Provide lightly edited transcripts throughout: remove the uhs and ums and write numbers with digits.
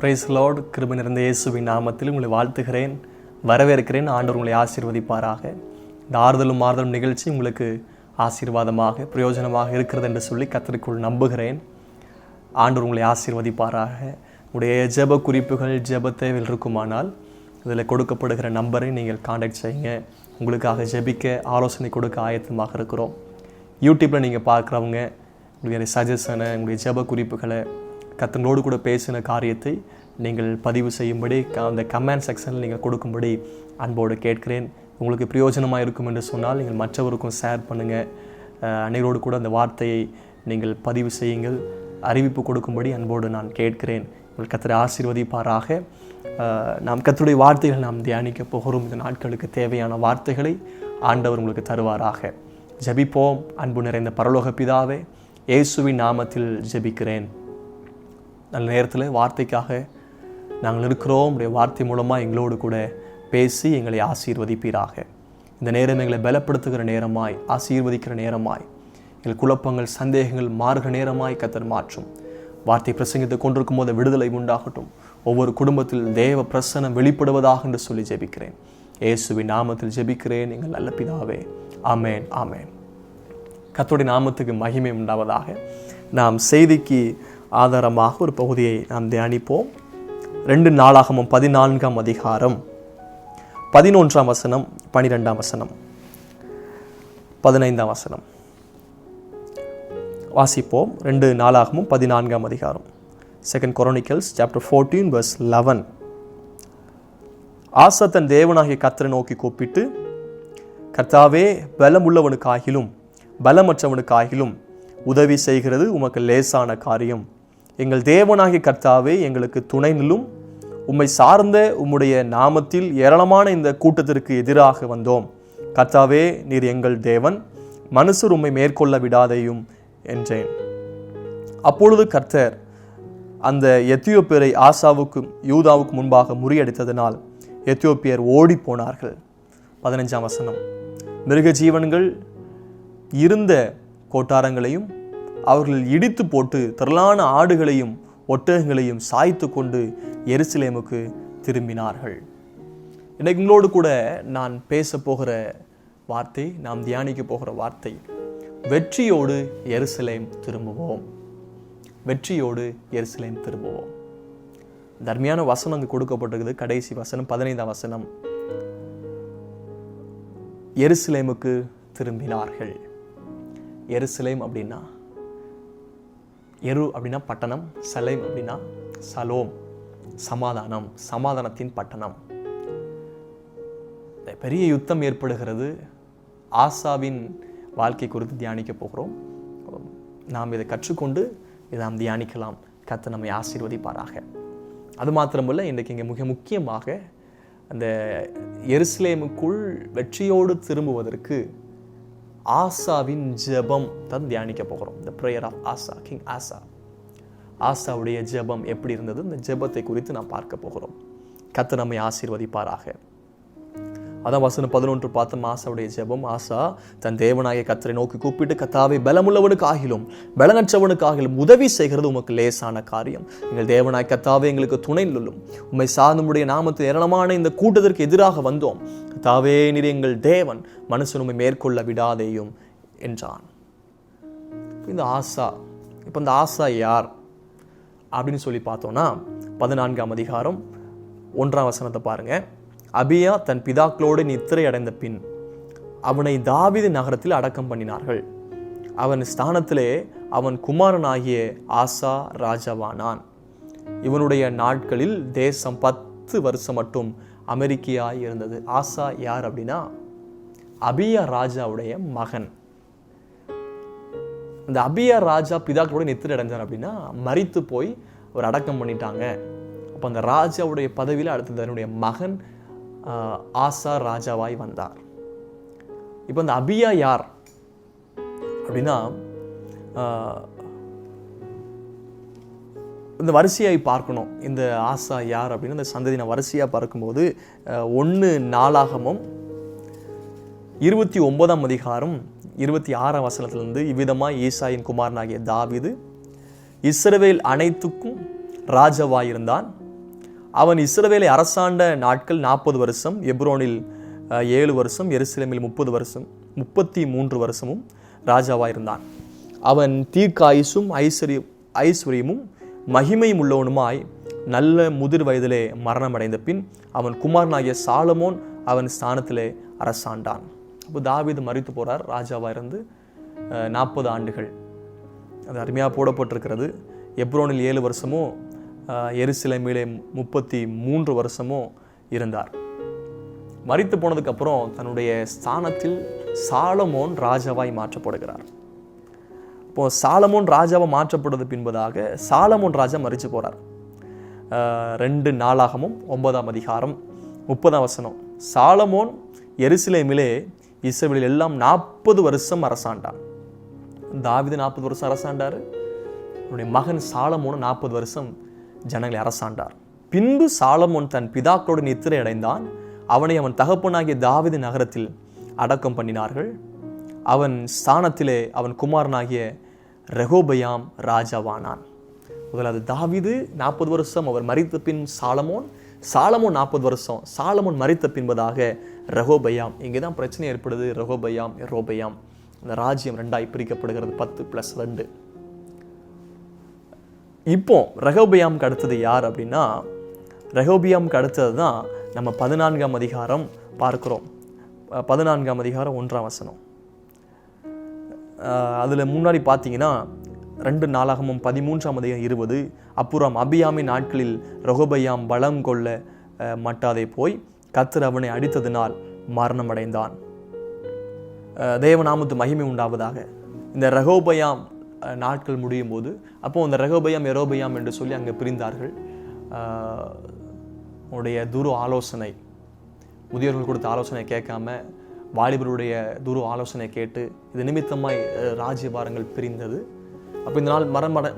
Price Lord. கிருபை நிறைந்த இயேசுவின் நாமத்தில் உங்களை வாழ்த்துகிறேன், வரவேற்கிறேன். ஆண்டவர் உங்களை ஆசீர்வதிப்பாராக. இந்த ஆறுதலும் மாறுதலும் நிகழ்ச்சி உங்களுக்கு ஆசீர்வாதமாக பிரயோஜனமாக இருக்கிறது என்று சொல்லி கர்த்தருக்குள் நம்புகிறேன். ஆண்டவர் உங்களை ஆசீர்வதிப்பாராக. உங்களுடைய ஜெப குறிப்புகள், ஜெப தேவைகள் இருக்குமானால் இதில் கொடுக்கப்படுகிற நம்பரை நீங்கள் காண்டாக்ட் செய்யுங்க. உங்களுக்காக ஜெபிக்க, ஆலோசனை கொடுக்க ஆயத்தமாக இருக்கிறோம். யூடியூப்பில் நீங்கள் பார்க்குறவங்க உங்களுடைய சஜஷனை, உங்களுடைய ஜெப குறிப்புகளை, கர்த்தரோடு கூட பேசின காரியத்தை நீங்கள் பதிவு செய்யும்படி அந்த கமெண்ட் செக்ஷனில் நீங்கள் கொடுக்கும்படி அன்போடு கேட்கிறேன். உங்களுக்கு பிரயோஜனமாக இருக்கும் என்று சொன்னால் நீங்கள் மற்றவருக்கும் ஷேர் பண்ணுங்கள். அனைவரோடு கூட அந்த வார்த்தையை நீங்கள் பதிவு செய்யுங்கள், அறிவிப்பு கொடுக்கும்படி அன்போடு நான் கேட்கிறேன். உங்கள் கர்த்தரை ஆசீர்வதிப்பாராக. நாம் கர்த்தருடைய வார்த்தைகள் நாம் தியானிக்க போகிறோம். இந்த நாட்களுக்கு தேவையான வார்த்தைகளை ஆண்டவர் உங்களுக்கு தருவாராக. ஜெபிப்போம். அன்பு நிறைந்த பரலோக பிதாவே, இயேசுவின் நாமத்தில் ஜெபிக்கிறேன். நல்ல நேரத்தில் வார்த்தைக்காக நாங்கள் இருக்கிறோம். உடைய வார்த்தை மூலமாக எங்களோடு கூட பேசி எங்களை ஆசீர்வதிப்பீராக. இந்த நேரம் எங்களை பலப்படுத்துகிற நேரமாய், ஆசீர்வதிக்கிற நேரமாய், எங்கள் குழப்பங்கள், சந்தேகங்கள் மாறுகிற நேரமாய் கர்த்தர் மாற்றும். வார்த்தை பிரசங்கித்து கொண்டிருக்கும் போது விடுதலை உண்டாகட்டும். ஒவ்வொரு குடும்பத்தில் தேவ பிரசன்னம் வெளிப்படுவதாக என்று சொல்லி ஜெபிக்கிறேன். இயேசுவின் நாமத்தில் ஜெபிக்கிறேன் எங்கள் நல்ல பிதாவே. ஆமேன், ஆமேன். கர்த்தருடைய நாமத்துக்கு மகிமை உண்டாவதாக. நாம் செய்திக்கு ஆதாரமாக ஒரு பகுதியை நாம் தியானிப்போம். 2 நாளாகமம் 14ஆம் அதிகாரம் 11ஆம் வசனம், 12ஆம் வசனம், 15ஆம் வசனம் வாசிப்போம். 2 நாளாகமம் 14ஆம் அதிகாரம், 2 Chronicles chapter 14 verse 11. ஆசா தன் தேவனாகிய கர்த்தரை நோக்கி கூப்பிட்டு, கர்த்தாவே, பலமுள்ளவனுக்காகிலும் பலமற்றவனுக்காகிலும் உதவி செய்கிறது உமக்கு லேசான காரியம். எங்கள் தேவனாகிய கர்த்தாவே, எங்களுக்கு துணை நில்லும். உம்மை சார்ந்த உம்முடைய நாமத்தில் ஏராளமான இந்த கூட்டத்திற்கு எதிராக வந்தோம். கர்த்தாவே, நீர் எங்கள் தேவன், மனுஷர் உம்மை மேற்கொள்ள விடாதையும் என்றேன். அப்பொழுது கர்த்தர் அந்த எத்தியோப்பியரை ஆசாவுக்கும் யூதாவுக்கும் முன்பாக முறியடித்ததினால் எத்தியோப்பியர் ஓடி போனார்கள். 15ஆம் வசனம். மிருக ஜீவன்கள் இருந்த கோட்டாரங்களையும் அவர்கள் இடித்து போட்டு திரளான ஆடுகளையும் ஒட்டகங்களையும் சாய்த்து கொண்டு எருசலேமுக்கு திரும்பினார்கள். இன்னைக்கு உங்களோடு கூட நான் பேச போகிற வார்த்தை, நாம் தியானிக்க போகிற வார்த்தை, வெற்றியோடு எருசலேம் திரும்புவோம். வெற்றியோடு எருசலேம் திரும்புவோம். தர்மியான வசனம் அங்கு கொடுக்கப்பட்டிருக்குது. கடைசி வசனம், 15ஆம் வசனம். எருசலேமுக்கு திரும்பினார்கள். எருசலேம் அப்படின்னா, எரு அப்படின்னா பட்டணம், சலேம் அப்படின்னா சலோம், சமாதானம், சமாதானத்தின் பட்டணம். பெரிய யுத்தம் ஏற்படுகிறது. ஆசாவின் வாழ்க்கை குறித்து தியானிக்க போகிறோம். நாம் இதை கற்றுக்கொண்டு இதை நாம் தியானிக்கலாம். கர்த்தர் நம்மை ஆசீர்வதிப்பாராக. அது மாத்திரமல்ல, இன்றைக்கு இங்கே மிக முக்கியமாக அந்த எருசலேமுக்குள் வெற்றியோடு திரும்புவதற்கு ஆசாவின் ஜெபம் தான் தியானிக்க போகிறோம். The prayer of Asa, King Asa. ஆசாவுடைய ஜெபம் எப்படி இருந்தது, இந்த ஜெபத்தை குறித்து நாம் பார்க்க போகிறோம். கர்த்தர் நம்மை ஆசீர்வதிப்பாராக. அதான் வசனம் 11 பார்த்தோம். ஆசாவுடைய ஜெபம். ஆசா தன் தேவனாகிய கர்த்தரை நோக்கி கூப்பிட்டு, கர்த்தாவே, பலமுள்ளவனுக்காகிலும் பலனற்றவனுக்காகிலும் உதவி செய்கிறது உமக்கு லேசான காரியம். எங்கள் தேவனாகிய கர்த்தாவே, எங்களுக்கு துணை நில்லும். உம்மை சார்ந்தமுடைய நாமத்தில் ஏராளமான இந்த கூட்டத்திற்கு எதிராக வந்தோம். கர்த்தாவே, நீர் எங்கள் தேவன், மனுஷன் உம்மை மேற்கொள்ள விடாதேயும் என்றான். இந்த ஆசா, இப்போ இந்த ஆசா யார் அப்படின்னு சொல்லி பார்த்தோம்னா, 14ஆம் அதிகாரம் 1ஆம் வசனத்தை பாருங்க. அபியா தன் பிதாக்களோடு நித்திரை அடைந்த பின் அவனை தாவீது நகரத்தில் அடக்கம் பண்ணினார்கள். அவன் ஸ்தானத்திலே அவன் குமாரனாகிய ஆசா ராஜாவானான். இவனுடைய நாட்களில் தேசம் 10 வருஷம் மட்டும் அமெரிக்கையாய் இருந்தது. ஆசா யார் அப்படின்னா, அபியா ராஜாவுடைய மகன். இந்த அபியா ராஜா பிதாக்களோட நித்திரை அடைஞ்சார் அப்படின்னா, மரித்து போய் அவர் அடக்கம் பண்ணிட்டாங்க. அப்போ அந்த ராஜாவுடைய பதவியில் அடுத்தது அதனுடைய மகன் ஆசா ராஜாவாய் வந்தார். இப்போ இந்த அபியா யார் அப்படின்னா, இந்த வரிசையாய் பார்க்கணும். இந்த ஆசா யார் அப்படின்னு இந்த சந்ததியை வரிசையாக பார்க்கும்போது 1 நாளாகமம் 29ஆம் அதிகாரம் 26ஆம் வசனத்திலிருந்து இவ்விதமாய் ஈசாயின் குமாரனாகிய தாவீது இஸ்ரவேல் அனைத்துக்கும் ராஜாவாயிருந்தான். அவன் இஸ்ரவேலை அரசாண்ட நாட்கள் 40 வருஷம், எப்ரோனில் 7 வருஷம், எருசலேமில் 30 வருஷம், 33 வருஷமும் ராஜாவாயிருந்தான். அவன் தீர்க்காயுசும் ஐஸ்வர்யமும் மகிமையும் உள்ளவனுமாய் நல்ல முதிர் வயதிலே மரணம் அடைந்த பின் அவன் குமாரனாகிய சாலமோன் அவன் ஸ்தானத்திலே அரசாண்டான். அப்போ தாவீது மரித்து போறார். ராஜாவாக இருந்து 40 ஆண்டுகள். அது அருமையாக போடப்பட்டிருக்கிறது. எப்ரோனில் 7 வருஷமோ, எருசலேமிலே 33 வருஷமோ இருந்தார். மரித்து போனதுக்கப்புறம் தன்னுடைய ஸ்தானத்தில் சாலமோன் ராஜாவாய் மாற்றப்படுகிறார். இப்போ சாலமோன் ராஜாவை மாற்றப்படுவது பின்பதாக சாலமோன் ராஜா மரித்து போறார். 2 நாளாகமும் 9ஆம் அதிகாரம் 30ஆம் வசனம். சாலமோன் எருசலேமிலே இஸ்ரவேலில் எல்லாம் 40 வருஷம் அரசாண்டான். தாவீது 40 வருஷம் அரசாண்டார். அவருடைய மகன் சாலமோன் 40 வருஷம் ஜனங்களை அரசாண்டார். பின்பு சாலமோன் தன் பிதாக்களோடு நித்திரை அடைந்தான். அவனை அவன் தகப்பனாகிய தாவீது நகரத்தில் அடக்கம் பண்ணினார்கள். அவன் ஸ்தானத்திலே அவன் குமாரனாகிய ரெகோபெயாம் ராஜாவானான். முதலாவது தாவீது 40 வருஷம், அவர் மரித்த பின் சாலமோன் 40 வருஷம், சாலமோன் மரித்த பின்பதாக ரெகோபெயாம். இங்கே தான் பிரச்சனை ஏற்படுது. ரெகோபெயாம், யெரொபெயாம். இந்த ராஜ்யம் 2ஆய் பிரிக்கப்படுகிறது, 10+2. இப்போ ரெகோபெயாமுக்கு அடுத்தது யார் அப்படின்னா, ரெகோபெயாமுக்கு அடுத்தது தான் நம்ம 14ஆம் அதிகாரம் பார்க்கிறோம். 14ஆம் அதிகாரம் 1ஆம் வசனம். அதில் முன்னாடி பார்த்தீங்கன்னா 2 நாளாகமும் 13ஆம் அதிகாரம் 20. அப்புறம் அபியாமின் நாட்களில் ரெகோபெயாம் பலம் கொள்ள மட்டாதே போய் கர்த்தர் அவனை அடித்ததினால் மரணம் அடைந்தான். தேவநாமத்து மகிமை உண்டாவதாக. இந்த ரெகோபெயாம் நாட்கள் முடியும் போது அப்போ அந்த ரெகோபெயாம் யெரொபெயாம் என்று சொல்லி அங்கே பிரிந்தார்கள். உடைய துரு ஆலோசனை, முதியோர்கள் கொடுத்த ஆலோசனை கேட்காம வாலிபருடைய துரு ஆலோசனை கேட்டு இது நிமித்தமாய் ராஜ்யபாரங்கள் பிரிந்தது. அப்போ இந்த நாள்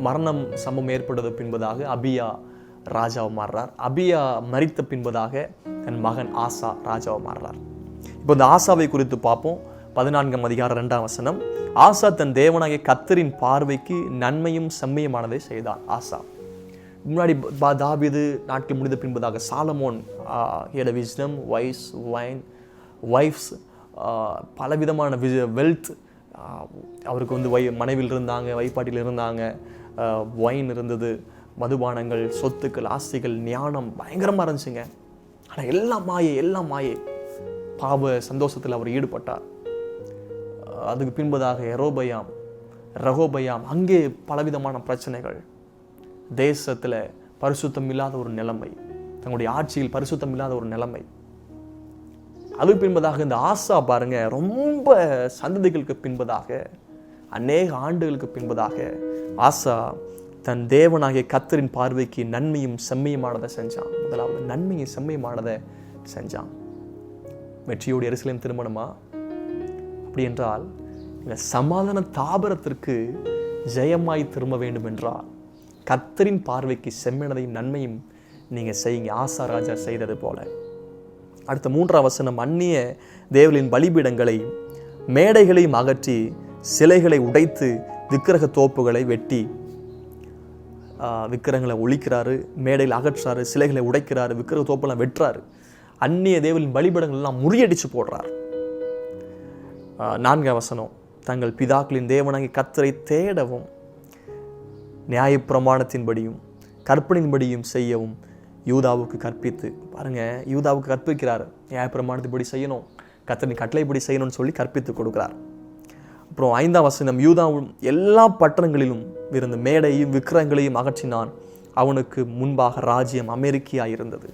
மரணம் சம்பவம் ஏற்பட்டது பின்பதாக அபியா ராஜாவை மாறுறார். அபியா மரித்த பின்பதாக தன் மகன் ஆசா ராஜாவை மாறுறார். இப்போ இந்த ஆசாவை குறித்து பார்ப்போம். 14ஆம் அதிகாரம் 2ஆம் வசனம். ஆசா தன் தேவனாகிய கர்த்தரின் பார்வைக்கு நன்மையும் செம்மையுமானதை செய்தான். ஆசா முன்னாடி தாவீது நாட்கள் முடிந்த பின்பதாக சாலமோன் had a wisdom, wise, wine, wives, பலவிதமான வெல்த். அவருக்கு வந்து மனைவியில் இருந்தாங்க, வைப்பாட்டியில் இருந்தாங்க, வைன் இருந்தது, மதுபானங்கள், சொத்துக்கள், ஆஸ்திகள், ஞானம் பயங்கரமாக இருந்துச்சுங்க. ஆனால் எல்லாம் மாயை. பாவ சந்தோஷத்தில் அவர் ஈடுபட்டார். அதுக்கு பின்பதாக ரெகோபெயாம் அங்கே பலவிதமான பிரச்சனைகள், தேசத்தில் பரிசுத்தம் இல்லாத ஒரு நிலைமை, தங்களுடைய ஆட்சியில் பரிசுத்தம் இல்லாத ஒரு நிலைமை. அதுக்கு பின்பதாக இந்த ஆசா பாருங்க, ரொம்ப சந்ததிகளுக்கு பின்பதாக, அநேக ஆண்டுகளுக்கு பின்பதாக ஆசா தன் தேவனாகிய கர்த்தரின் பார்வைக்கு நன்மையும் செம்மையுமானதை செஞ்சான். முதலாவது நன்மையும் செம்மையுமானதை செஞ்சான். வெற்றியோடு எருசலேம் திருமணமா? அப்படி என்றால் இந்த சமாதான தாபரத்திற்கு ஜெயமாய் திரும்ப வேண்டும் என்றால் கர்த்தரின் பார்வைக்கு செம்மையானதையும் நன்மையும் நீங்க செய்யுங்க, ஆசா ராஜா செய்தது போல. அடுத்த 3ஆம் வசனம். அந்நிய தேவர்களின் பலிபீடங்களை மேடைகளையும் அகற்றி சிலைகளை உடைத்து விக்கிரக தோப்புகளை வெட்டி, விக்கிரகங்களை ஒழிக்கிறாரு, மேடையில் அகற்றாரு, சிலைகளை உடைக்கிறாரு, விக்கிரக தோப்பெல்லாம் வெட்டுறாரு. அந்நிய தேவர்களின் பலிபீடங்கள் எல்லாம் முறியடிச்சு போடுறார். 4ஆம் வசனம். தங்கள் பிதாக்களின் தேவனாகிய கர்த்தரை தேடவும் நியாயப்பிரமாணத்தின்படியும் கற்பனையின்படியும் செய்யவும் யூதாவுக்கு கற்பித்து. பாருங்க, யூதாவுக்கு கற்பிக்கிறார். நியாயப்பிரமாணத்தின்படி செய்யணும், கர்த்தரின் கட்டளைப்படி செய்யணும்னு சொல்லி கற்பித்து கொடுக்கிறார். அப்புறம் 5ஆம் வசனம். யூதாவும் எல்லா பட்டணங்களிலும் இருந்த மேடையும் விக்கிரகங்களையும் அகற்றினான். அவனுக்கு முன்பாக ராஜ்யம் அமெரிக்கையாயிருந்தது.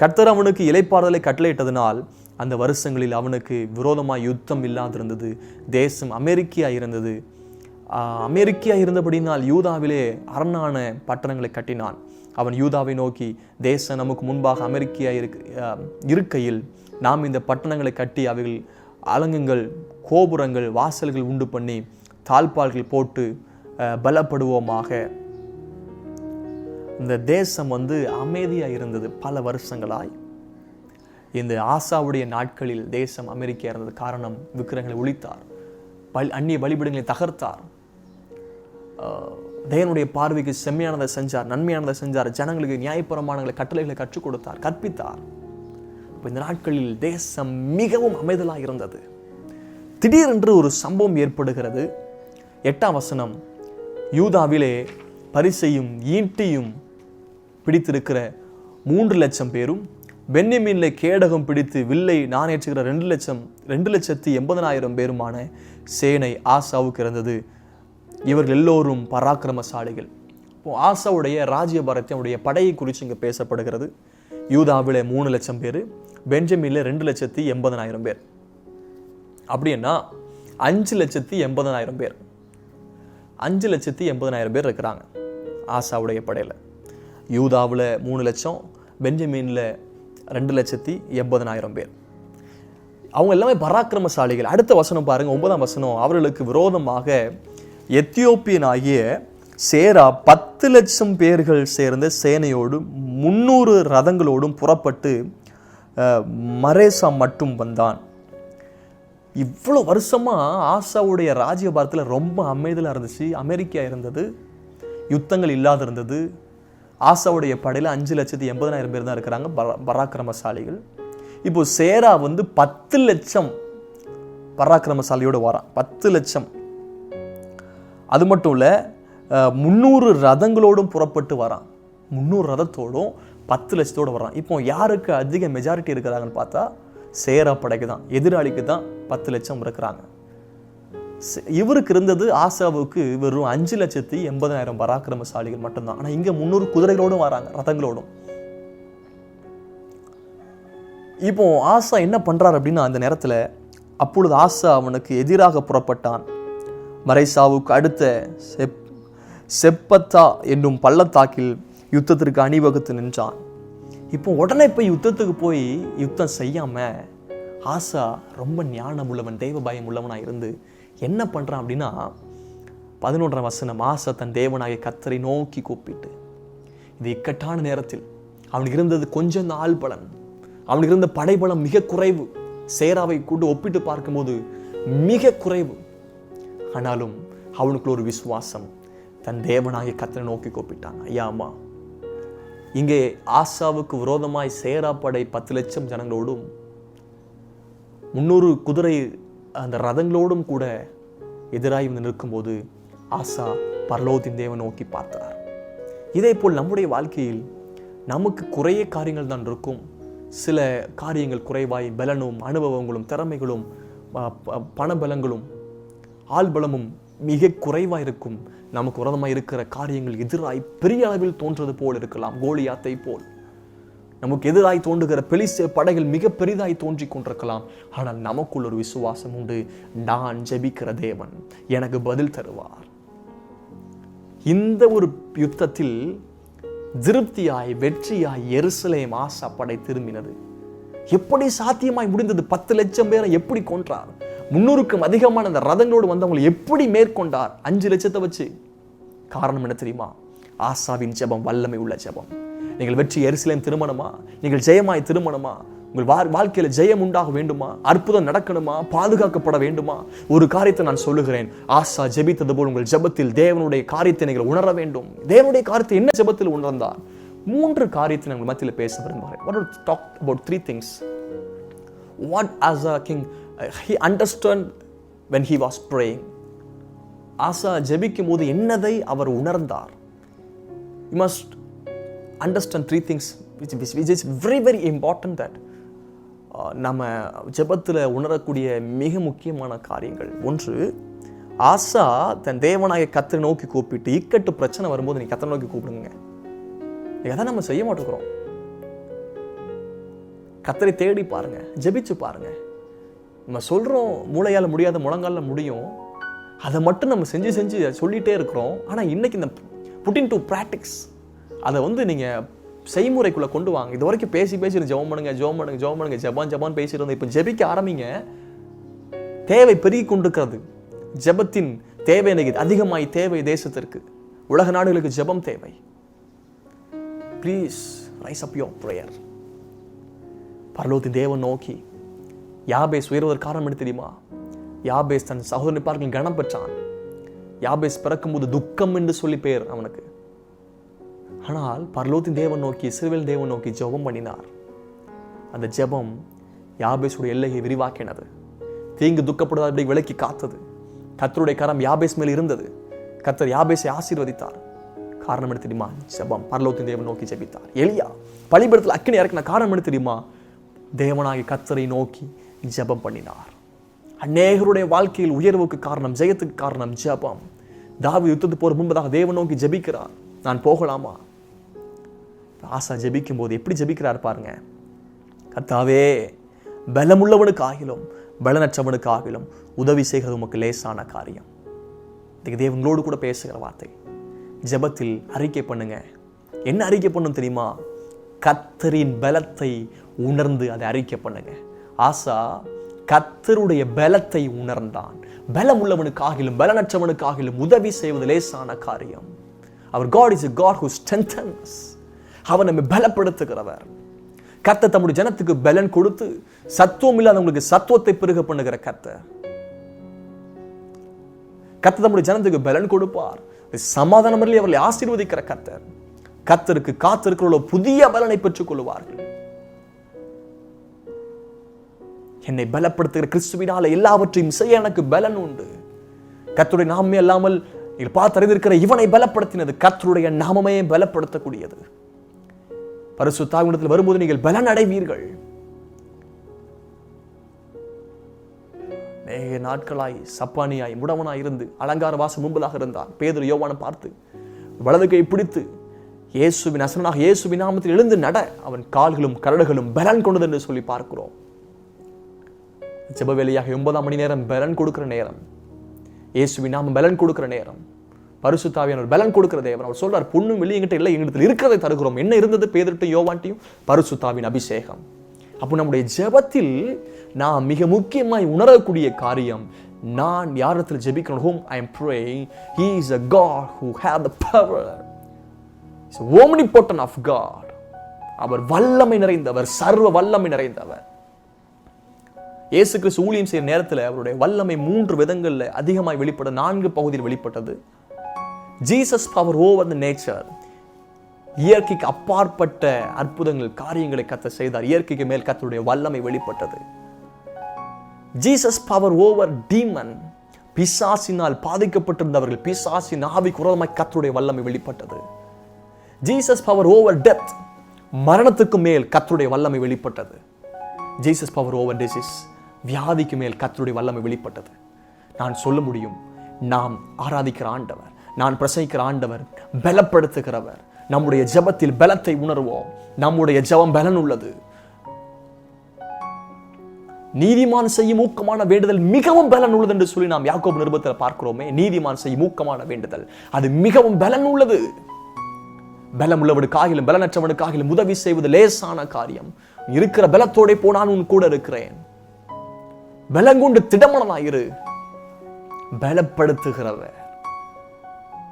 கர்த்தர் அவனுக்கு இளைப்பாறுதலை கட்டளையிட்டதனால் அந்த வருஷங்களில் அவனுக்கு விரோதமாக யுத்தம் இல்லாதிருந்தது. தேசம் அமெரிக்கையாயிருந்தது. அமெரிக்கா இருந்தபடினால் யூதாவிலே அரணான பட்டணங்களை கட்டினான். அவன் யூதாவை நோக்கி, தேசம் நமக்கு முன்பாக அமெரிக்கா இருக்கையில் நாம் இந்த பட்டணங்களை கட்டி அவைகள் அலங்குங்கள், கோபுரங்கள், வாசல்கள் உண்டு பண்ணி தாழ்பால்கள் போட்டு பலப்படுவோமாக. இந்த தேசம் அமைதியாக இருந்தது பல வருஷங்களாய். இந்த ஆசாவுடைய நாட்களில் தேசம் அமெரிக்கா இருந்தது. காரணம், விக்கிரகங்களை ஒழித்தார், அந்நிய பலிபீடங்களை தகர்த்தார். தேவனுடைய பார்வைக்கு செம்மையானதை செஞ்சார், நன்மையானதை செஞ்சார், ஜனங்களுக்கு நியாயப்பிரமாணங்களை கட்டளைகளை கற்றுக் கொடுத்தார், கற்பித்தார். இந்த நாட்களில் தேசம் மிகவும் அமைதலாக இருந்தது. திடீரென்று ஒரு சம்பவம் ஏற்படுகிறது. 8ஆம் வசனம், யூதாவிலே பரிசையும் ஈட்டியும் பிடித்திருக்கிற 3,00,000 பேரும், பென்யமீனிலே கேடகம் பிடித்து வில்லை நாணேற்றுகிற 2,80,000 பேருமான சேனை ஆசாவுக்கு இருந்தது. இவர்கள் எல்லோரும் பராக்கிரமசாலிகள். இப்போ ஆசாவுடைய ராஜ்யபாரத்தை, அவருடைய படையை குறித்து இங்கே பேசப்படுகிறது. யூதாவிலே 3,00,000 பேர், பென்ஜமீனில் 2,80,000 பேர். அப்படின்னா 5,80,000 பேர், 5,80,000 பேர் இருக்கிறாங்க ஆசாவுடைய படையில். யூதாவில் 3,00,000, பென்ஜமீனில் 2,80,000 பேர். அவங்க எல்லாமே பராக்கிரமசாலிகள். அடுத்த வசனம் பாருங்க, 9ஆம் வசனம், அவர்களுக்கு விரோதமாக எத்தியோப்பியனாகிய சேரா 10,00,000 பேர்கள் சேர்ந்த சேனையோடும் 300 ரதங்களோடும் புறப்பட்டு மரேசா மட்டும் வந்தான். இவ்வளோ வருஷமா ஆசாவுடைய ராஜ்யபாரத்தில் ரொம்ப அமைதலாக இருந்துச்சு, அமெரிக்கா இருந்தது, யுத்தங்கள் இல்லாத இருந்தது. ஆசாவுடைய படையில் 5,80,000 பேர் தான் இருக்கிறாங்க, பராக்கிரமசாலிகள். இப்போ சேரா 10,00,000 பராக்கிரமசாலியோடு வரான். 10,00,000. அது மட்டும் இல்லை, 300 ரதங்களோடும் புறப்பட்டு வரான். 300 ரதத்தோடும் 10,00,000 வரான். இப்போ யாருக்கு அதிக மெஜாரிட்டி இருக்கிறாங்கன்னு பார்த்தா சேரா படைக்கு தான், எதிராளிக்கு தான் 10,00,000 இருக்கிறாங்க. இவருக்கு இருந்தது, ஆசாவுக்கு வெறும் 5,80,000 பராக்கிரமசாலிகள் மட்டும்தான். ஆனால் இங்கே 300 குதிரைகளோடும் வராங்க, ரதங்களோடும். இப்போ ஆசா என்ன பண்றாரு அப்படின்னா, அந்த நேரத்தில் அப்பொழுது ஆசா அவனுக்கு எதிராக புறப்பட்டான். மரேசாவுக்கு அடுத்த செப்பத்தா என்னும் பள்ளத்தாக்கில் யுத்தத்திற்கு அணிவகுத்து நின்றான். இப்போ உடனே போய் யுத்தத்துக்கு போய் யுத்தம் செய்யாம ஆசா ரொம்ப ஞானம் உள்ளவன், தெய்வ பயம் உள்ளவனா இருந்து என்ன பண்றான் அப்படின்னா, 11ஆம் வசனம், ஆசா தன் தேவனாகிய கர்த்தரை நோக்கி கூப்பிட்டு, இது இக்கட்டான நேரத்தில் அவனுக்கு இருந்தது கொஞ்சம் ஆள் பலன், அவனுக்கு இருந்த படைபலம் மிக குறைவு, சேராவை கூட்டு ஒப்பிட்டு பார்க்கும்போது மிக குறைவு. ஆனாலும் அவனுக்குள்ள ஒரு விசுவாசம், தன் தேவனாகிய கர்த்தரை நோக்கி கூப்பிட்டான். ஐயா அம்மா, இங்கே ஆசாவுக்கு விரோதமாய் சேரா படை 10,00,000 ஜனங்களோடும் 300 குதிரை அந்த ரதங்களோடும் கூட எதிராய் வந்து நிற்கும்போது ஆசா பரலோகத்தின் தேவனை நோக்கி பார்த்தார். இதே போல் நம்முடைய வாழ்க்கையில் நமக்கு குறைய காரியங்கள் தான் இருக்கும். சில காரியங்கள் குறைவாய், பலனும் அனுபவங்களும் திறமைகளும் பணபலங்களும் ஆள்பலமும் மிக குறைவாக இருக்கும். நமக்கு விரோதமாக இருக்கிற காரியங்கள் எதிராய் பெரிய அளவில் தோன்றது போல் இருக்கலாம். கோலியாத்தை போல் நமக்கு எதிராய் தோன்றுகிற பெலிஸ்தேர் படைகள் மிக பெரிதாய் தோன்றி கொண்டிருக்கலாம். ஆனால் நமக்குள் ஒரு விசுவாசம் உண்டு, நான் ஜெபிக்கிற தேவன் எனக்கு பதில் தருவார். இந்த ஒரு யுத்தத்தில் திருப்தியாய் வெற்றியாய் எருசலேம் ஆசா படை திரும்பினது. எப்படி சாத்தியமாய் முடிந்தது? 10,00,000 பேரை எப்படி கொன்றார்? 300க்கும் அதிகமான அந்த ரதங்களோடு வந்தவங்களை எப்படி மேற்கொண்டார்? 5,00,000 வச்சு. காரணம் என்ன தெரியுமா? ஆசாவின் ஜெபம் வல்லமை உள்ள ஜெபம். நீங்கள் வெற்றி எருசலேம் திருமணமா? நீங்கள் ஜெயமாய் திருமணமா? உங்கள் வாழ்க்கையில ஜெயம் உண்டாக வேண்டுமா? அற்புதம் நடக்கணுமா? பாதுகாக்கப்பட வேண்டுமா? ஒரு காரியத்தை நான் சொல்லுகிறேன், ஆசா ஜெபித்தது போல் உங்கள் ஜெபத்தில் தேவனுடைய காரியத்தை நீங்கள் உணர வேண்டும். தேவனுடைய காரியத்தை என்ன ஜெபத்தில் உணர்ந்தார்? 3 காரியத்தை நான் மத்தியில் பேச விரும்புகிறேன். I want to talk about 3 things. What Asa king he understood when he was praying. ஆசா ஜெபிக்கும் போது என்னதை அவர் உணர்ந்தார்? You must understand 3 things which is very very important that நம்ம ஜெபத்தில் உணரக்கூடிய மிக முக்கியமான காரியங்கள். ஒன்று, ஆசா தன் தேவனாகிய கர்த்தரை நோக்கி கூப்பிட்டு, இக்கட்டு பிரச்சனை வரும்போது நீ கர்த்தரை நோக்கி கூப்பிடுங்க. அதான் நம்ம செய்ய மாட்டேங்கிறோம். கர்த்தரை தேடி பாருங்க, ஜெபிச்சு பாருங்க. நம்ம சொல்றோம் மூளையால முடியாத முழங்கால முடியும், அதை மட்டும் நம்ம செஞ்சு சொல்லிட்டே இருக்கிறோம். ஆனால் இன்னைக்கு இந்த புட் இன் டு பிராக்டிஸ், அதை நீங்க செய்முறைக்குள்ள கொண்டு வாங்க. இது வரைக்கும் பேசி ஜெபம் பண்ணுங்க ஜெபான் பேசிட்டு இப்போ ஜெபிக்க ஆரம்பிங்க. தேவை பெருகி கொண்டிருக்கிறது. ஜெபத்தின் தேவை அதிகமாய் தேவை. தேசத்திற்கு, உலக நாடுகளுக்கு ஜெபம் தேவை. Please rice up your prayer. பரலோகத்தின் தேவன் நோக்கி யாபேஸ் உயர்வதற்கு காரணம் என்ன தெரியுமா? யாபேஸ் தன் சகோதரனை பார்க்க கனம் பெற்றான். யாபேஸ் பிறக்கும்போது துக்கம் என்று சொல்லி பேர் அவனுக்கு. ஆனால் பரலோகத்தின் தேவன் நோக்கி, இஸ்ரவேல் தேவன் நோக்கி ஜெபம் பண்ணினார். அந்த ஜெபம் யாபேசுடைய எல்லையை விரிவாக்கினது. தீங்கு துக்கப்படுவதை விலக்கி காத்தது. கர்த்தருடைய கரம் யாபேஸ் மேல் இருந்தது. கர்த்தர் யாபேசை ஆசீர்வதித்தார். காரணம் என்ன தெரியுமா? ஜெபம். பரலோகத்தின் தேவன் நோக்கி ஜெபித்தார். எலியா பலிபீடத்தில் அக்கினி இறக்கின காரணம் என்ன தெரியுமா? தேவனாகி கர்த்தரை நோக்கி ஜெபம் பண்ணினார். அநேகருடைய வாழ்க்கையில் உயர்வுக்கு காரணம், ஜெயத்துக்கு காரணம் ஜெபம். தாவீது யுத்தத்துக்கு போற முன்பதாக தேவன் நோக்கி ஜெபிக்கிறார். நான் போகலாமா? ஆசா ஜெபிக்கும் போது எப்படி ஜெபிக்கிறார் பாருங்க. கர்த்தாவே, பலமுள்ளவனுக்காகிலும் பலனற்றவனுக்காகிலும் உதவி செய்கிறது உமக்கு லேசான காரியம். இதுக்கு தேவங்களோடு கூட பேசுகிற வார்த்தை. ஜெபத்தில் அறிக்கை பண்ணுங்க. என்ன அறிக்கை பண்ணும் தெரியுமா? கர்த்தரின் பலத்தை உணர்ந்து அதை அறிக்கை பண்ணுங்க. ஆசா கர்த்தருடைய பலத்தை உணர்ந்தான். பலம் உள்ளவனுக்காகிலும் பலனற்றவனுக்காகிலும் உதவி செய்வது லேசான காரியம். அவர் God is a God who strengthens. அவர் நம்மை பலப்படுத்துகிறவர். கர்த்தர் தம்முடைய ஜனத்துக்கு பலன் கொடுத்து சத்துவம் இல்லாதவங்களுக்கு சத்துவத்தை பெருக பண்ணுகிற கர்த்தர். கர்த்தர் தம்முடைய ஜனத்துக்கு பலன் கொடுப்பார். சமாதானம் அவர்களை ஆசீர்வதிக்கிற கர்த்தர். கர்த்தருக்கு காத்திருக்கிற புதிய பலனை பெற்றுக் கொள்வார்கள். என்னை பலப்படுத்துகிற கிறிஸ்துவினால எல்லாவற்றையும் செய்ய எனக்கு பலன் உண்டு. கர்த்தருடைய நாமமே அல்லாமல் நீங்கள் பார்த்து அறிந்திருக்கிற இவனை பலப்படுத்தினது கர்த்தருடைய நாமமே பலப்படுத்தக்கூடியது. பரிசுத்த ஆவியிடத்தில் வரும்போது நீங்கள் பலன் அடைவீர்கள். நேக நாட்களாய் சப்பானியாய் முடவனாய் இருந்து அலங்கார வாசம் முன்பதாக இருந்தார். பேதுரு யோவானை பார்த்து வலது கை பிடித்து இயேசுவின் அசனாக இயேசுவின் நாமத்தில் எழுந்து நட, அவன் கால்களும் கரடுகளும் பலன் கொண்டது என்று சொல்லி பார்க்கிறோம். ஜெப வேலையாக 9 மணி நேரம் பலன் கொடுக்கிற நேரம். இயேசுவின் நாமம் பலன் கொடுக்கிற நேரம். பரிசுத்த ஆவியானவர் பலன் கொடுக்கிற தேவன். அவர் சொல்றார், பொண்ணும் வெளியே எங்கிட்ட இல்லை, எங்கிட்ட இருக்கிறதை தருகிறோம். என்ன இருந்தது? பேதுருட்டையும் யோவான்ட்டையும் பரிசுத்த ஆவியின் அபிஷேகம். அப்போ நம்முடைய ஜெபத்தில் நாம் மிக முக்கியமாய் உணரக்கூடிய காரியம், நான் யாரிடத்தில் ஜெபிக்கிறேன், whom I am praying, he is a God who has the power. He is omnipotent of God. அவர் வல்லமை நிறைந்தவர், சர்வ வல்லமை நிறைந்தவர். இயேசு கிறிஸ்து ஊழியம் செய்யும் நேரத்தில் அவருடைய வல்லமை 3 விதங்கள்ல அதிகமாய் வெளிப்பட 4 பகுதியில் வெளிப்பட்டது. Jesus power over the nature. இயற்கைக்கு அப்பாற்பட்ட அற்புதங்கள், காரியங்களை கர்த்தர் செய்தார். இயற்கைக்கு மேல் கர்த்தருடைய வல்லமை வெளிப்பட்டது. Jesus power over demon. பிசாசினால் பாதிக்கப்பட்டிருந்தவர்கள், பிசாசின் ஆவிக்கு விரோதமாய் கர்த்தருடைய வல்லமை வெளிப்பட்டது. Jesus power over death. மரணத்துக்கு மேல் கர்த்தருடைய வல்லமை வெளிப்பட்டது. Jesus power over disease. வியாதிக்கு மேல் கர்த்தருடைய வல்லமை வெளிப்பட்டது. நான் சொல்ல முடியும், நாம் ஆராதிக்கிற ஆண்டவர், நான் பிரசங்கிக்கிற ஆண்டவர் பலப்படுத்துகிறவர். நம்முடைய ஜெபத்தில் பலத்தை உணர்வோம். நம்முடைய ஜெபம் பலன் உள்ளது. நீதிமான் செய்யும் ஊக்கமான வேண்டுதல் மிகவும் பலன் உள்ளது என்று சொல்லி நாம் யாக்கோபு நிருபத்தில் பார்க்கிறோமே. நீதிமான் செய்யும் ஊக்கமான வேண்டுதல் அது மிகவும் பலன் உள்ளது. பலம் உள்ளவனுக்காகிலும் பலனற்றவனுக்காகிலும் உதவி செய்வது லேசான காரியம். இருக்கிற பலத்தோட போனான் உன் கூட இருக்கிறேன். பலங்கொண்டு திடமனமாயிரு. பலப்படுத்துகிறவர்.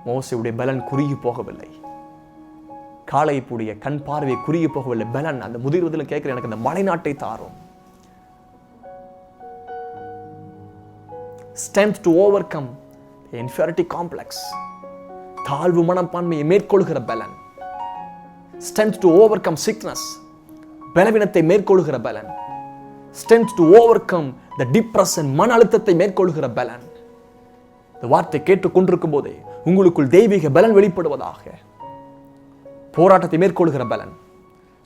மோசேயுடைய பலன் குறுகி போகவில்லை. காளைப்புடைய கண் பார்வை குறுகி போகவில்லை. பலன் அந்த முதிர்வதில் கேட்கிற எனக்கு அந்த மலைநாட்டை தாரும். Strength to overcome the inferiority complex. தாழ்வு மனப்பான்மையை மேற்கொள்கிற பலன். Strength to overcome sickness. பலவீனத்தை மேற்கொள்கிற பலன். Strength to overcome the depression. மன அழுத்தத்தை மேற்கொள்கிற பலன். இந்த வார்த்தை கேட்டுக் கொண்டிருக்கும் போதே உங்களுக்குள் தெய்வீக பலன் வெளிப்படுவதாக. போராட்டத்தை மேற்கொள்கிற பலன்,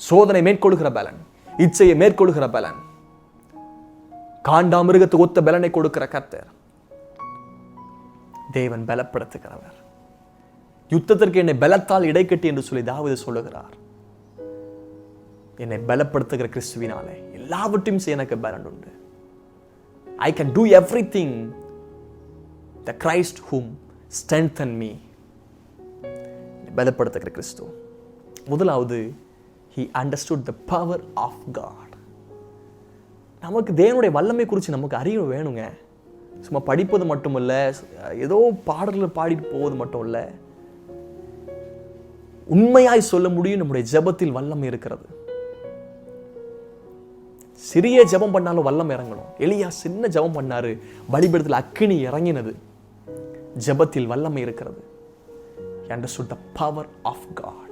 சோதனை மேற்கொள்கிற பலன், இச்சையை மேற்கொள்கிற பலன், காண்டாமிருகத்துக்கு ஒத்த பலனை கொடுக்கிற கர்த்தர். தேவன் பலப்படுத்துகிறவர். யுத்தத்திற்கு என்னை பலத்தால் இடைக்கட்டி என்று சொல்லி தாவீது சொல்லுகிறார். என்னை பலப்படுத்துகிற கிறிஸ்துவினாலே எல்லாவற்றையும் செய்ய எனக்கு பலன் உண்டு. I can do everything the Christ whom strengthen me. பலப்படுத்துகிற கிறிஸ்து. முதலாவது, he understood the power of God. நமக்கு தேவனுடைய வல்லமை குறித்து நமக்கு அறிவு வேணுங்க. சும்மா படிப்பது மட்டுமல்ல, ஏதோ பாடல்கள் பாடிட்டு போவது மட்டும் இல்லை. உண்மையாய் சொல்ல முடியும், நம்முடைய ஜெபத்தில் வல்லமை இருக்கிறது. சிறிய ஜெபம் பண்ணாலும் வல்லம் இறங்கணும். எலியா சின்ன ஜெபம் பண்ணாரு, பலிபீடத்தில் அக்கினி இறங்கினது. ஜெபத்தில் வல்லமை இருக்கிறது. He understood the power of God.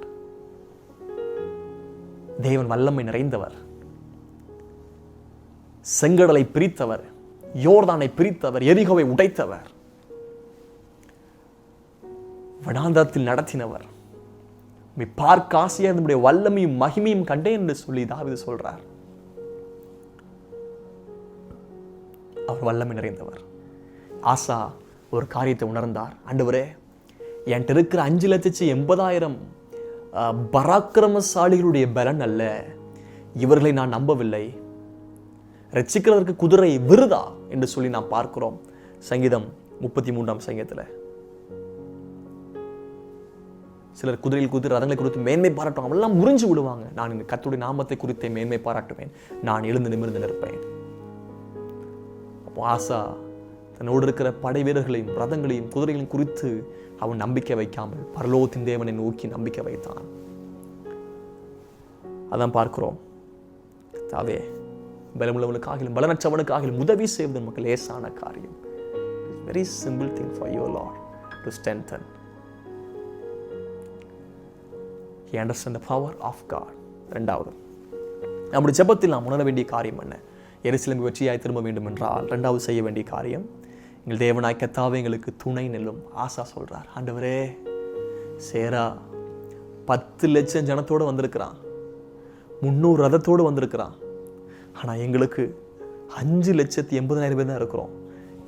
தேவன் வல்லமை நிறைந்தவர். செங்கடலை பிரித்தவர், யோர்தானை பிரித்தவர், எரிகோவை உடைத்தவர், வனாந்தரத்தில் நடத்தினவர். பார்க்க ஆசையா நம்முடைய வல்லமையும் மகிமையும் கண்டேன் என்று சொல்லி தாவீது சொல்றார். அவர் வல்லமை நிறைந்தவர். ஆசா ஒரு காரியத்தை உணர்ந்தார். ஆண்டவரே, என்கிட்ட இருக்கிற 5,80,000 பராக்கிரமசாலிகளுடைய பலன் அல்ல, இவர்களை நான் நம்பவில்லை, ரட்சிக்கிறதற்கு குதிரை விருதா என்று சொல்லி நாம் பார்க்கிறோம். சங்கீதம் 33ஆம் சங்கீதத்தில் சிலர் குதிரையில் குதிரை ரதங்களை குறித்து மேன்மை பாராட்டுவாங்க, எல்லாம் முறிஞ்சு விடுவாங்க. நான் இந்த கர்த்தருடைய நாமத்தை குறித்து மேன்மை பாராட்டுவேன், நான் எழுந்து நிமிர்ந்து நிற்பேன். அப்போ ஆசா தன்னோடு இருக்கிற படை வீரர்களையும் ரதங்களையும் குதிரைகளையும் குறித்து அவன் நம்பிக்கை வைக்காமல் பரலோகத்தின் தேவனை நோக்கி நம்பிக்கை வைத்தான். அதான் பார்க்கிறோம். தாவே, பலமுள்ளவனுக்காகிலும் பலனற்றவனுக்காகிலும் உதவி செய்வது நமக்கு லேசான காரியம். Very simple thing for your Lord to strengthen. He understand the power of God. இரண்டாவது, நம்முடைய ஜெபத்தில் நாம் உணர வேண்டிய காரியம் என்ன? எருசலேம் வெற்றியாய் திரும்ப வேண்டும் என்றால் இரண்டாவது செய்ய வேண்டிய காரியம், எங்கள் தேவனாய் கர்த்தாவே எங்களுக்கு துணை நில்லும். ஆசா சொல்றார், ஆண்டவரே, சேரா 10 லட்சம் ஜனத்தோடு வந்திருக்கிறான், 300 ரதத்தோடு வந்திருக்கிறான், ஆனால் எங்களுக்கு 5,80,000 பேர் தான் இருக்கிறோம்.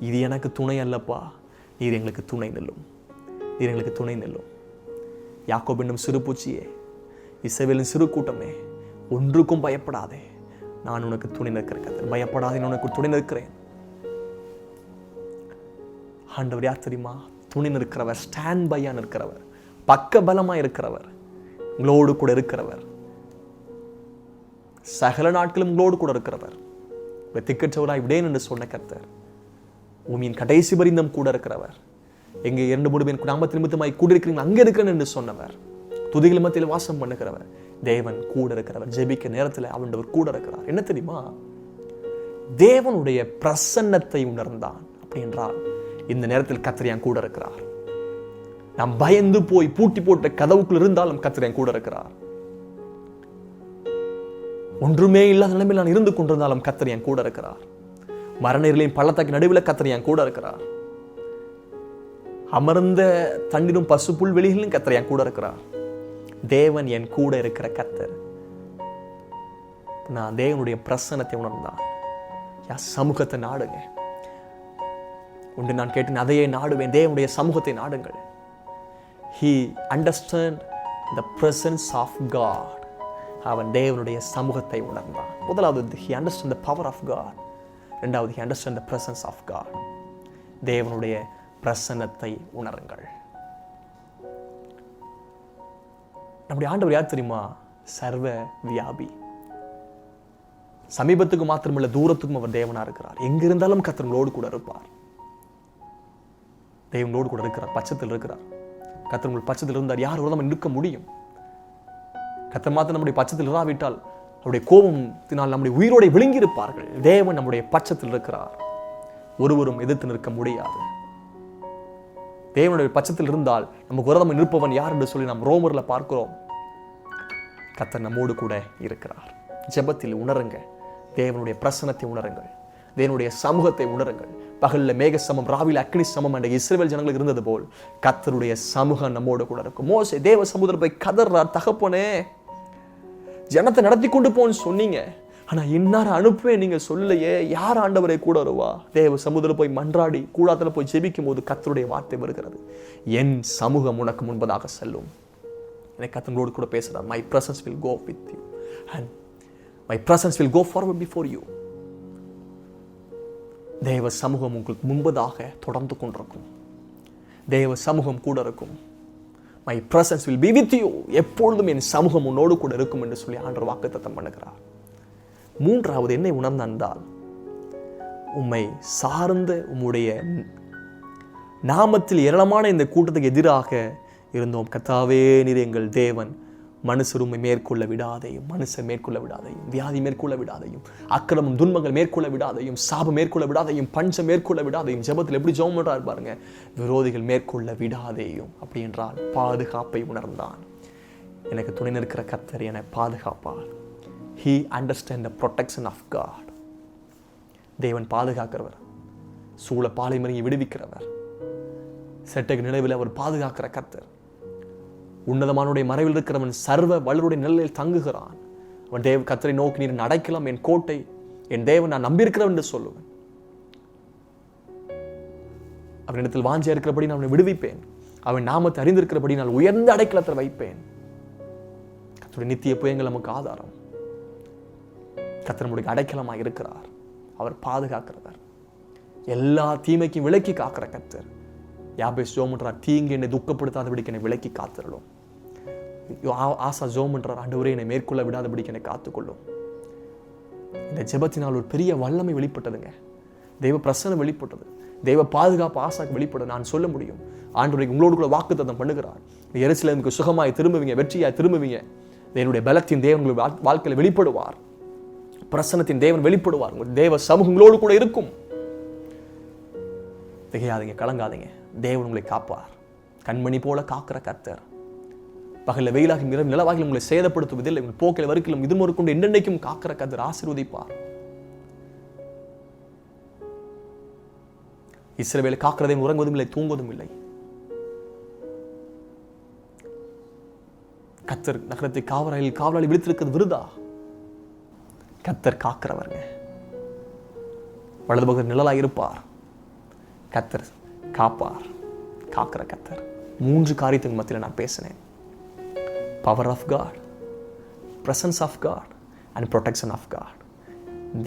இது எனக்கு துணை அல்லப்பா, நீர் எங்களுக்கு துணை நில்லும், நீர் எங்களுக்கு துணை நில்லும். யாக்கோபு என்னும் சிறு பூச்சியே, இஸ்ரவேலின் சிறு கூட்டமே, ஒன்றுக்கும் பயப்படாதே, நான் உனக்கு துணை நிற்கிறேன். கர்த்தர், பயப்படாதே, நான் உனக்கு துணை நிற்கிறேன். ஆண்டவர் யார் தெரியுமா? துணை நிற்கிறவர், ஸ்டாண்ட் பையா நிற்கிறவர், பக்க பலமா இருக்கிறவர், உங்களோடு கூட இருக்கிறவர், சகல நாட்களும் உங்களோடு கூட இருக்கிறவர், திக்கற்றவராய் விடேன் என்று சொன்ன கர்த்தர், பூமியின் கடைசி பரிந்தம் கூட இருக்கிறவர், எங்கே 2-3 பேர் நாமத்தின் நிமித்தமாய் கூட இருக்கிறீங்க அங்கே இருக்கிறேன் என்று சொன்னவர், துதிகள் மத்தியில் வாசம் பண்ணுகிறவர், தேவன் கூட இருக்கிறவர். ஜெபிக்க நேரத்தில் அவன் கூட இருக்கிறார். என்ன தெரியுமா? தேவனுடைய பிரசன்னத்தை உணர்ந்தான். அப்படி என்றால் இந்த நேரத்தில் கர்த்தர் என் கூட இருக்கிறார். நாம் பயந்து போய் பூட்டி போட்ட கதவுக்குள் இருந்தாலும் கர்த்தர் என் கூட இருக்கிறார். ஒன்றுமே இல்லாத நிலைமையில் நான் இருந்து கொண்டிருந்தாலும் கர்த்தர் என் கூட இருக்கிறார். மரணங்களின் பள்ளத்தாக்கு நடுவில் கர்த்தர் என் கூட இருக்கிறார். அமர்ந்த தண்ணீரும் பசு புல்வெளிகளிலும் கர்த்தர் என் கூட இருக்கிறார். தேவன் என் கூட இருக்கிற கர்த்தர். நான் தேவனுடைய பிரசன்னத்தை உணர்ந்தான். சமூகத்தை நாடுங்க. ஒன்று நான் கேட்டேன், அதையே நாடுவேன். தேவனுடைய சமூகத்தை நாடுங்கள். He understood the presence of God. அவன் தேவனுடைய சமூகத்தை உணர்ந்தான். முதலாவது, he understood the power of God. இரண்டாவது, he understood the presence of God. தேவனுடைய பிரசன்னத்தை உணருங்கள். நம்முடைய ஆண்டவர் யார் தெரியுமா? சர்வ வியாபி. சமீபத்துக்கு மாத்திரமல்ல, தூரத்துக்கும் அவர் தேவனா இருக்கிறார். எங்க இருந்தாலும் கர்த்தரோடு கூட இருப்பார். தேவனோடு கூட இருக்கிறார், பட்சத்தில் இருக்கிறார். கர்த்தர் உங்கள் பட்சத்தில் இருந்தார், யார் ஒரு நம்ம நிற்க முடியும்? கர்த்தர் மாத்திரம் நம்முடைய பட்சத்தில் இராவிட்டால் அவருடைய கோபத்தினால் நம்முடைய உயிரோடு விழுங்கி இருப்பார்கள். தேவன் நம்முடைய பட்சத்தில் இருக்கிறார், ஒருவரும் எதிர்த்து நிற்க முடியாது. தேவனுடைய பட்சத்தில் இருந்தால் நமக்கு விரோதமாக நிற்பவன் யார் என்று சொல்லி நாம் ரோமர்ல பார்க்கிறோம். கர்த்தர் நம்மோடு கூட இருக்கிறார். ஜெபத்தில் உணருங்க, தேவனுடைய பிரசன்னத்தை உணருங்கள், தேவனுடைய சமூகத்தை உணருங்கள். பகல்ல மேக சமம், ராவில அக்னி சமம் என்ற இஸ்ரவேல் ஜனங்களுக்கு இருந்தது போல் கர்த்தருடைய சமூகம் நம்மோடு கூட இருக்கும். மோசே தேவ சமுத்திரம் போய் கதறார், தகப்பனே ஜனத்தை நடத்தி கொண்டு போன்னு சொன்னீங்க, ஆனா இன்னார அனுப்புவேன் நீங்க சொல்லலையே, யார் ஆண்டவரை கூட வருவா? தேவ சமுதிரம் போய் மன்றாடி கூடாத்துல போய் ஜெபிக்கும் போது கர்த்தருடைய வார்த்தை வருகிறது, என் சமூகம் உனக்கு முன்பதாக செல்லும். எனக்கு கர்த்தரோடு கூட பேசுறார். My presence will go with you and my presence will go forward before you. தேவ சமூகம் உங்களுக்கு முன்பதாக தொடர்ந்து கொண்டிருக்கும். தேவ சமூகம் கூட இருக்கும். My presence will be with you. எப்பொழுதும் என் சமூகம் உன்னோடு கூட இருக்கும் என்று சொல்லி ஆண்டவர் வாக்குத்தத்தம் பண்ணுகிறார். மூன்றாவது என்னை உணர்ந்தால், உம்மை சார்ந்த உம்முடைய நாமத்தில் ஏராளமான இந்த கூட்டத்துக்கு எதிராக இருந்தோம். கர்த்தாவே, நீர் எங்கள் தேவன், மனுஷர் உம்மை மேற்கொள்ள விடாதையும், மனுஷர் மேற்கொள்ள விடாதையும், வியாதி மேற்கொள்ள விடாதையும், அக்கிரமம் துன்பங்கள் மேற்கொள்ள விடாதையும், சாபம் மேற்கொள்ள விடாதையும், பஞ்சம் மேற்கொள்ள விடாதையும். ஜெபத்தில் எப்படி ஜெபம் பண்றாரு பாருங்க. விரோதிகள் மேற்கொள்ள விடாதையும். அப்படி என்றால் பாதுகாப்பை உணர்ந்தான். எனக்கு துணை நிற்கிற கர்த்தர் என்னை பாதுகாப்பார். He understand the protection of God. தேவன் பாதுகாக்கிறவர், சூழ பாலைமறையை விடுவிக்கிறவர், செட்டக நிலவில் அவர் பாதுகாக்கிற கர்த்தர். உன்னதமானுடைய மறைவில் இருக்கிறவன் சர்வ வல்லவருடைய நிழலில் தங்குகிறான். அவன் கர்த்தரை நோக்கி நீர் அடைக்கலாம், என் கோட்டை, என் தேவன், நான் நம்பியிருக்கிறவன் என்று சொல்லுவேன். அவனிடத்தில் வாஞ்சியா இருக்கிறபடி நான் அவனை விடுவிப்பேன். அவன் நாமத்தை அறிந்திருக்கிறபடி நான் உயர்ந்த அடைக்கலத்தில் வைப்பேன். கர்த்தருடைய நித்திய புயங்கள் நமக்கு ஆதாரம். கர்த்தர் நம்முடைய அடைக்கலமாக இருக்கிறார். அவர் பாதுகாக்கிறவர், எல்லா தீமைக்கும் விலக்கி காக்கிற கர்த்தர். யாபேஸ் ஜெபம் பண்றார், தீங்கு என்னை துக்கப்படுத்தாதபடிக்கு என்னை விலக்கி காத்திரலும். ஆசா ஜெபம் பண்றார், ஆண்டவரே என்னை மேற்கொள்ள விடாதபடிக்கு என்னை காத்துக்கொள்ளும். இந்த ஜெபத்தினால் ஒரு பெரிய வல்லமை வெளிப்பட்டதுங்க. தெய்வ பிரசன்னம் வெளிப்பட்டது, தெய்வ பாதுகாப்பு ஆசாக்கு வெளிப்பட்டது. நான் சொல்ல முடியும், ஆண்டவரை உங்களோடு கூட வாக்குத்தத்தம் பண்ணுகிறார். எருசலேமுக்கு சுகமாய் திரும்புவீங்க, வெற்றியாய் திரும்புவீங்க. என்னுடைய பலத்தின் தேவன் உங்கள் வாழ்க்கையில் வெளிப்படுவார். பிரசன்னத்தின் தேவன் வெளிப்படுவார். உங்கள் தேவ சமூகம் உங்களோடு கூட இருக்கும். திகையாதீங்க, கலங்காதீங்க. தேவன் உங்களை காப்பார். கண்மணி போல காக்கிற கர்த்தர். பகல வெயிலாகி நிலவாகி உங்களை சேதப்படுத்துவதில்லை. உங்கள் போக்கில் வறுக்கிலும் இது கொண்டு என்னென்னைக்கும் காக்கிற கர்த்தர் ஆசீர்வதிப்பார். இஸ்ரவேலை காக்கிறதையும் உறங்குவதும் இல்லை, தூங்குவதும் இல்லை. கர்த்தர் நகரத்தை காவலாளி விழித்திருக்கிறது விருதா? கர்த்தர் காக்கிறவருங்க. வலது பக்கம் நிழலாக இருப்பார். கர்த்தர் காப்பார், காக்கிற கர்த்தர். 3 காரியத்தின் மத்தியில் நான் பேசினேன். Power of God, presence of God and protection of God.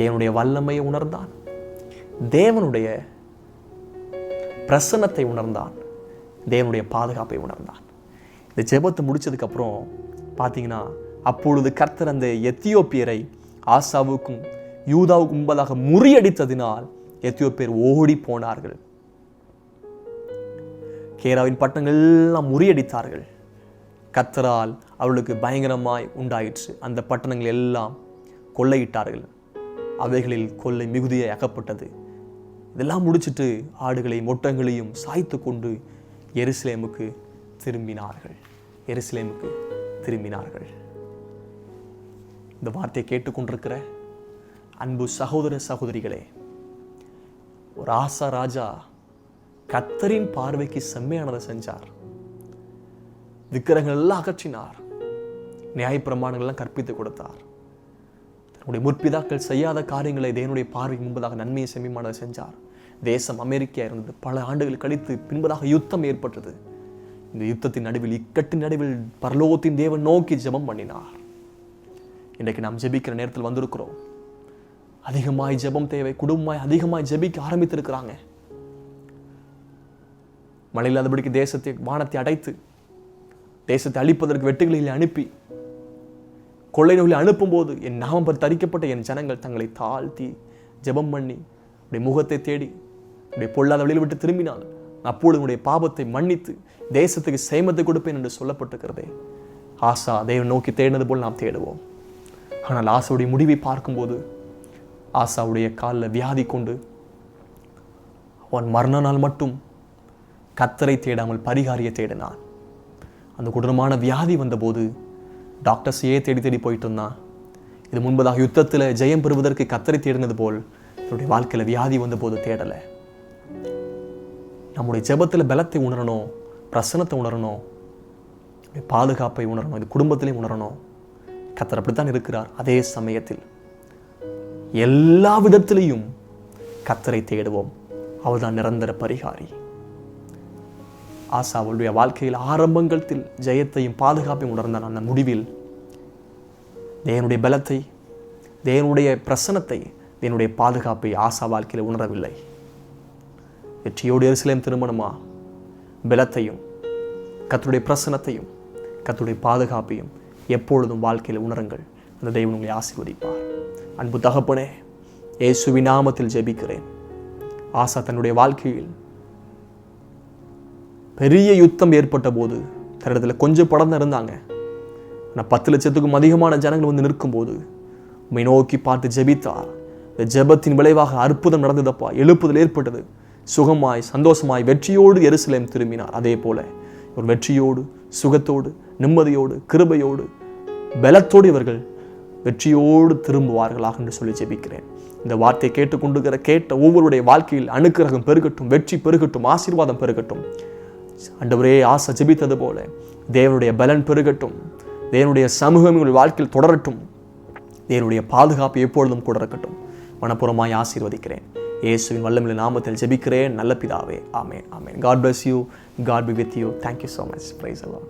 தேவனுடைய வல்லமையை உணர்ந்தான், தேவனுடைய பிரசன்னத்தை உணர்ந்தான், தேவனுடைய பாதுகாப்பை உணர்ந்தான். இந்த ஜெபத்தை முடிச்சதுக்கு அப்புறம் பார்த்தீங்கன்னா, அப்பொழுது கர்த்தர் அந்த எத்தியோப்பியரை ஆசாவுக்கும் யூதாவுக்கும் முன்பதாக முறியடித்ததினால் எத்தியோப்பியர் ஓடி போனார்கள். கேராவின் பட்டணங்கள் எல்லாம் முறியடித்தார்கள். கர்த்தரால் அவர்களுக்கு பயங்கரமாய் உண்டாயிற்று. அந்த பட்டணங்கள் எல்லாம் கொள்ளையிட்டார்கள். அவைகளில் கொள்ளை மிகுதியாய் அகப்பட்டது. இதெல்லாம் முடிச்சுட்டு ஆடுகளையும் ஒட்டங்களையும் சாய்த்து கொண்டு எருசலேமுக்கு திரும்பினார்கள். எருசலேமுக்கு திரும்பினார்கள். இந்த வார்த்தையை கேட்டுக்கொண்டிருக்கிற அன்பு சகோதர சகோதரிகளே, ஒரு ஆசா ராஜா கர்த்தரின் பார்வைக்கு செம்மையானதை செஞ்சார். விக்கிரகங்கள் எல்லாம் அகற்றினார். நியாயப்பிரமாணங்கள் எல்லாம் கற்பித்து கொடுத்தார். தன்னுடைய முற்பிதாக்கள் செய்யாத காரியங்களை தேவனுடைய பார்வைக்கு முன்பதாக நன்மையை செம்மையானதை செஞ்சார். தேசம் அமெரிக்கா இருந்தது. பல ஆண்டுகள் கழித்து பின்பதாக யுத்தம் ஏற்பட்டது. இந்த யுத்தத்தின் நடுவில், இக்கட்டின் நடுவில் பரலோகத்தின் தேவன் நோக்கி ஜெபம் பண்ணினார். இன்றைக்கு நாம் ஜெபிக்கிற நேரத்தில் வந்திருக்கிறோம். அதிகமாய் ஜெபம் தேவை. குடும்பமாய் அதிகமாய் ஜெபிக்க ஆரம்பித்திருக்கிறாங்க. மழை இல்லாதபடிக்கு தேசத்தை, வானத்தை அடைத்து தேசத்தை அழிப்பதற்கு வெட்டுகளில் அனுப்பி கொள்ளை நோய்களை அனுப்பும் போது என் நாமம் தரிக்கப்பட்ட என் ஜனங்கள் தங்களை தாழ்த்தி ஜெபம் பண்ணி உடைய முகத்தை தேடி உடைய பொல்லாத வழியில் விட்டு திரும்பினால் அப்பொழுது உடைய பாவத்தை மன்னித்து தேசத்துக்கு சேமத்தை கொடுப்பேன் என்று சொல்லப்பட்டிருக்கிறதே. ஆசா தேவன் நோக்கி தேடினது போல் நாம் தேடுவோம். ஆனால் ஆசாவுடைய முடிவை பார்க்கும்போது ஆசாவுடைய காலில் வியாதி கொண்டு அவன் மரண நாள் மட்டும் கர்த்தரை தேடாமல் பரிகாரியை தேடினான். அந்த கொடூரமான வியாதி வந்தபோது டாக்டர்ஸையே தேடி தேடி போயிட்டு இருந்தான். இது முன்பதாக யுத்தத்தில் ஜெயம் பெறுவதற்கு கர்த்தரை தேடினது போல் என்னுடைய வாழ்க்கையில் வியாதி வந்தபோது தேடலை. நம்முடைய ஜெபத்தில் பலத்தை உணரணும், பிரசன்னத்தை உணரணும், பாதுகாப்பை உணரணும், இது குடும்பத்திலையும் உணரணும். கர்த்தர் அப்படித்தான் இருக்கிறார். அதே சமயத்தில் எல்லா விதத்திலையும் கர்த்தரை தேடுவோம். அவர்தான் நிரந்தர பரிகாரி. ஆசாவுடைய வாழ்க்கையில் ஆரம்பத்தில் ஜெயத்தையும் பாதுகாப்பையும் உணர்ந்தான். அந்த முடிவில் தேவனுடைய பலத்தை, தேவனுடைய பிரசன்னத்தை, தேவனுடைய பாதுகாப்பை ஆசா வாழ்க்கையில் உணரவில்லை. வெற்றியோடு எருசலேம் திருமணமா? பலத்தையும் கர்த்தருடைய பிரசன்னத்தையும் கர்த்தருடைய பாதுகாப்பையும் எப்பொழுதும் வாழ்க்கையில் உணருங்கள். அந்த தேவன் உங்களை ஆசீர்வதிப்பார். அன்பு தகப்பனே, இயேசுவின் நாமத்தில் ஜெபிக்கிறேன். ஆசா தன்னுடைய வாழ்க்கையில் பெரிய யுத்தம் ஏற்பட்ட போது தன்னிடத்தில் கொஞ்சம் படம் தான் இருந்தாங்க. ஆனால் 10 லட்சத்துக்கும் அதிகமான ஜனங்கள் வந்து நிற்கும்போது உம்மை நோக்கி பார்த்து ஜெபித்தார். இந்த ஜெபத்தின் விளைவாக அற்புதம் நடந்ததப்பா. எழுப்புதல் ஏற்பட்டது. சுகமாய் சந்தோஷமாய் வெற்றியோடு எருசலேம் திரும்பினார். அதே போல ஒரு வெற்றியோடு சுகத்தோடு நிம்மதியோடு கிருபையோடு பலத்தோடு இவர்கள் வெற்றியோடு திரும்புவார்களாக என்று சொல்லி ஜெபிக்கிறேன். இந்த வார்த்தை கேட்ட ஒவ்வொருடைய வாழ்க்கையில் அனுக்கிரகம் பெருகட்டும், வெற்றி பெருகட்டும், ஆசீர்வாதம் பெருகட்டும். ஆண்டவரே, ஆசை ஜெபித்தது போல தேவனுடைய பலன் பெருகட்டும், தேவனுடைய சமூகம் உங்கள் வாழ்க்கையில் தொடரட்டும், தேவனுடைய பாதுகாப்பு எப்பொழுதும் கூட இருக்கட்டும். மனப்பூர்வமாய் ஆசீர்வதிக்கிறேன். இயேசுவின் வல்லமையுள்ள நாமத்தில் ஜெபிக்கிறேன் நல்ல பிதாவே. ஆமென், ஆமென். God bless you. God be with you. Thank you so much. Praise the Lord.